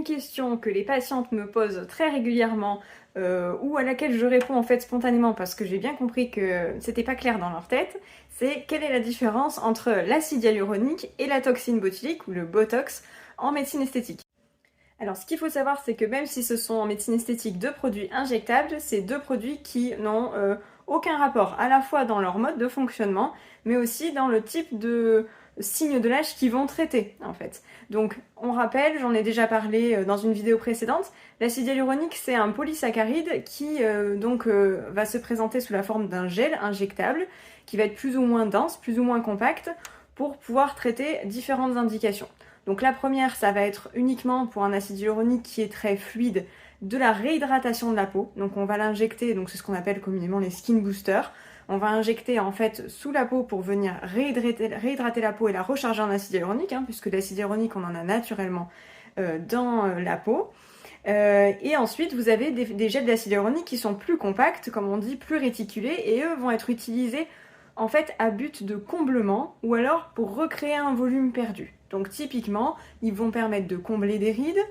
une question que les patientes me posent très régulièrement ou à laquelle je réponds en fait spontanément parce que j'ai bien compris que c'était pas clair dans leur tête, c'est quelle est la différence entre l'acide hyaluronique et la toxine botulique ou le Botox en médecine esthétique. Alors ce qu'il faut savoir, c'est que même si ce sont en médecine esthétique deux produits injectables, c'est deux produits qui n'ont aucun rapport à la fois dans leur mode de fonctionnement, mais aussi dans le type de signes de l'âge qu'ils vont traiter en fait. Donc on rappelle, j'en ai déjà parlé dans une vidéo précédente, l'acide hyaluronique c'est un polysaccharide qui va se présenter sous la forme d'un gel injectable qui va être plus ou moins dense, plus ou moins compact pour pouvoir traiter différentes indications. Donc la première, ça va être uniquement pour un acide hyaluronique qui est très fluide, de la réhydratation de la peau. Donc on va l'injecter, donc c'est ce qu'on appelle communément les skin boosters. On va injecter en fait sous la peau pour venir réhydrater la peau et la recharger en acide hyaluronique, puisque l'acide hyaluronique on en a naturellement dans la peau. Et ensuite vous avez des gels d'acide hyaluronique qui sont plus compacts, comme on dit, plus réticulés, et eux vont être utilisés en fait à but de comblement ou alors pour recréer un volume perdu. Donc typiquement, ils vont permettre de combler des rides,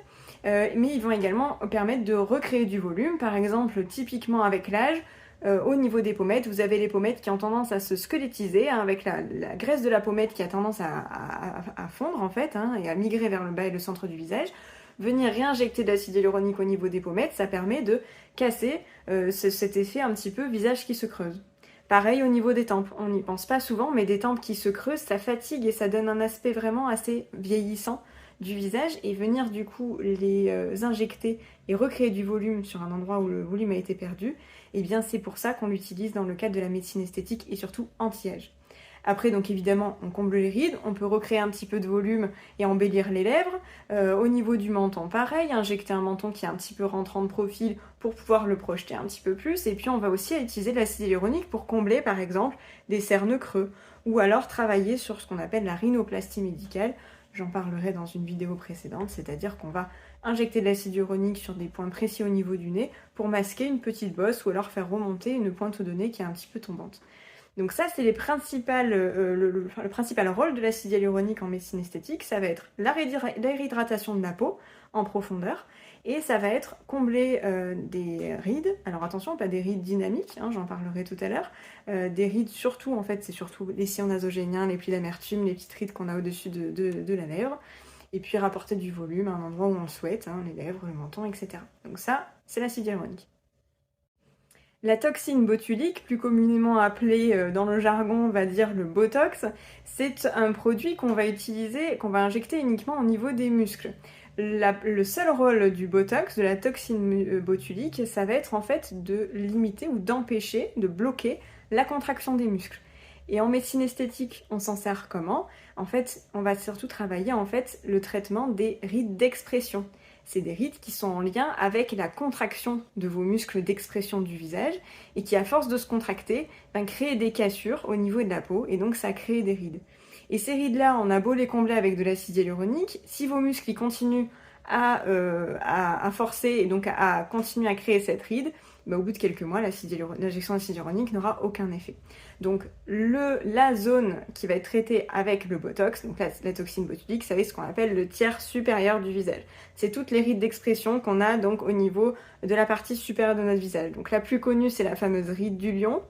mais ils vont également permettre de recréer du volume. Par exemple, typiquement avec l'âge, au niveau des pommettes, vous avez les pommettes qui ont tendance à se squelettiser, avec la graisse de la pommette qui a tendance à fondre en fait, et à migrer vers le bas et le centre du visage. Venir réinjecter de l'acide hyaluronique au niveau des pommettes, ça permet de casser cet effet un petit peu visage qui se creuse. Pareil au niveau des tempes, on n'y pense pas souvent, mais des tempes qui se creusent, ça fatigue et ça donne un aspect vraiment assez vieillissant du visage, et venir du coup les injecter et recréer du volume sur un endroit où le volume a été perdu, et bien c'est pour ça qu'on l'utilise dans le cadre de la médecine esthétique et surtout anti-âge. Après, donc évidemment, on comble les rides, on peut recréer un petit peu de volume et embellir les lèvres. Au niveau du menton, pareil, injecter un menton qui est un petit peu rentrant de profil pour pouvoir le projeter un petit peu plus. Et puis, on va aussi utiliser de l'acide hyaluronique pour combler, par exemple, des cernes creux. Ou alors travailler sur ce qu'on appelle la rhinoplastie médicale. J'en parlerai dans une vidéo précédente, c'est-à-dire qu'on va injecter de l'acide hyaluronique sur des points précis au niveau du nez pour masquer une petite bosse ou alors faire remonter une pointe de nez qui est un petit peu tombante. Donc ça, c'est le principal rôle de l'acide hyaluronique en médecine esthétique. Ça va être la réhydratation de la peau en profondeur, et ça va être combler des rides. Alors attention, pas des rides dynamiques, j'en parlerai tout à l'heure. Des rides surtout, en fait, c'est surtout les sillons nasogéniens, les plis d'amertume, les petites rides qu'on a au-dessus de la lèvre. Et puis rapporter du volume à un endroit où on le souhaite, les lèvres, le menton, etc. Donc ça, c'est l'acide hyaluronique. La toxine botulique, plus communément appelée dans le jargon, on va dire le Botox, c'est un produit qu'on va utiliser, qu'on va injecter uniquement au niveau des muscles. Le seul rôle du Botox, de la toxine botulique, ça va être en fait de limiter ou d'empêcher, de bloquer la contraction des muscles. Et en médecine esthétique, on s'en sert comment ? En fait, on va surtout travailler le traitement des rides d'expression. C'est des rides qui sont en lien avec la contraction de vos muscles d'expression du visage et qui, à force de se contracter, créent des cassures au niveau de la peau, et donc ça crée des rides. Et ces rides-là, on a beau les combler avec de l'acide hyaluronique, si vos muscles ils continuent à forcer et donc à continuer à créer cette ride, au bout de quelques mois, l'injection d'acide hyaluronique n'aura aucun effet. Donc la zone qui va être traitée avec le Botox, donc la toxine botulique, c'est ce qu'on appelle le tiers supérieur du visage. C'est toutes les rides d'expression qu'on a donc au niveau de la partie supérieure de notre visage. Donc la plus connue, c'est la fameuse ride du lion,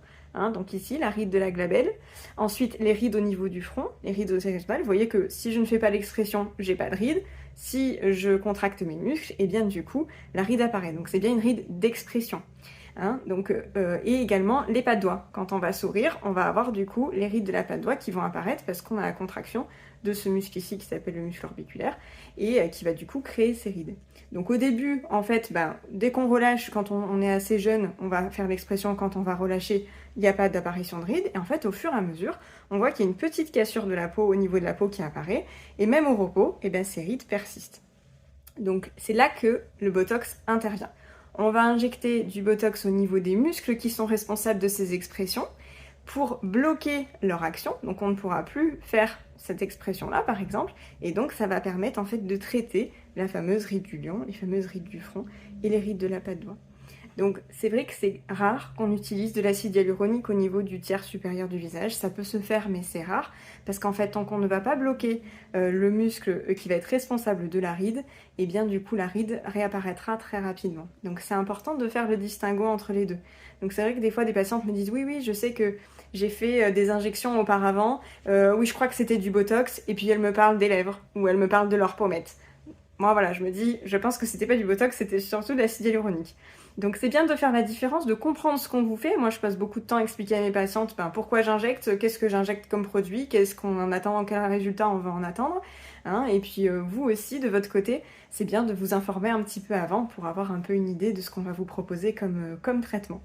donc ici, la ride de la glabelle. Ensuite, les rides au niveau du front, les rides occidentales. Vous voyez que si je ne fais pas l'expression, j'ai pas de ride. Si je contracte mes muscles, et bien du coup, la ride apparaît. Donc c'est bien une ride d'expression. Et également les pas de doigts. Quand on va sourire, on va avoir du coup les rides de la patte de doigt qui vont apparaître parce qu'on a la contraction de ce muscle ici qui s'appelle le muscle orbiculaire et qui va du coup créer ces rides. Donc au début, en fait, dès qu'on relâche, quand on est assez jeune, on va faire l'expression, quand on va relâcher, il n'y a pas d'apparition de rides. Et en fait, au fur et à mesure, on voit qu'il y a une petite cassure de la peau au niveau de la peau qui apparaît. Et même au repos, ces rides persistent. Donc c'est là que le Botox intervient. On va injecter du Botox au niveau des muscles qui sont responsables de ces expressions pour bloquer leur action. Donc on ne pourra plus faire cette expression-là, par exemple. Et donc ça va permettre en fait de traiter la fameuse ride du lion, les fameuses rides du front et les rides de la patte de doigt. Donc c'est vrai que c'est rare qu'on utilise de l'acide hyaluronique au niveau du tiers supérieur du visage. Ça peut se faire, mais c'est rare, parce qu'en fait, tant qu'on ne va pas bloquer le muscle qui va être responsable de la ride, et bien du coup la ride réapparaîtra très rapidement. Donc c'est important de faire le distinguo entre les deux. Donc c'est vrai que des fois des patientes me disent oui oui, je sais que j'ai fait des injections auparavant, oui je crois que c'était du Botox, et puis elles me parlent des lèvres, ou elles me parlent de leurs pommettes. Moi voilà, je me dis, je pense que c'était pas du Botox, c'était surtout de l'acide hyaluronique. Donc c'est bien de faire la différence, de comprendre ce qu'on vous fait. Moi je passe beaucoup de temps à expliquer à mes patientes pourquoi j'injecte, qu'est-ce que j'injecte comme produit, qu'est-ce qu'on en attend, quel résultat on va en attendre. Hein. Et puis vous aussi de votre côté, c'est bien de vous informer un petit peu avant pour avoir un peu une idée de ce qu'on va vous proposer comme traitement.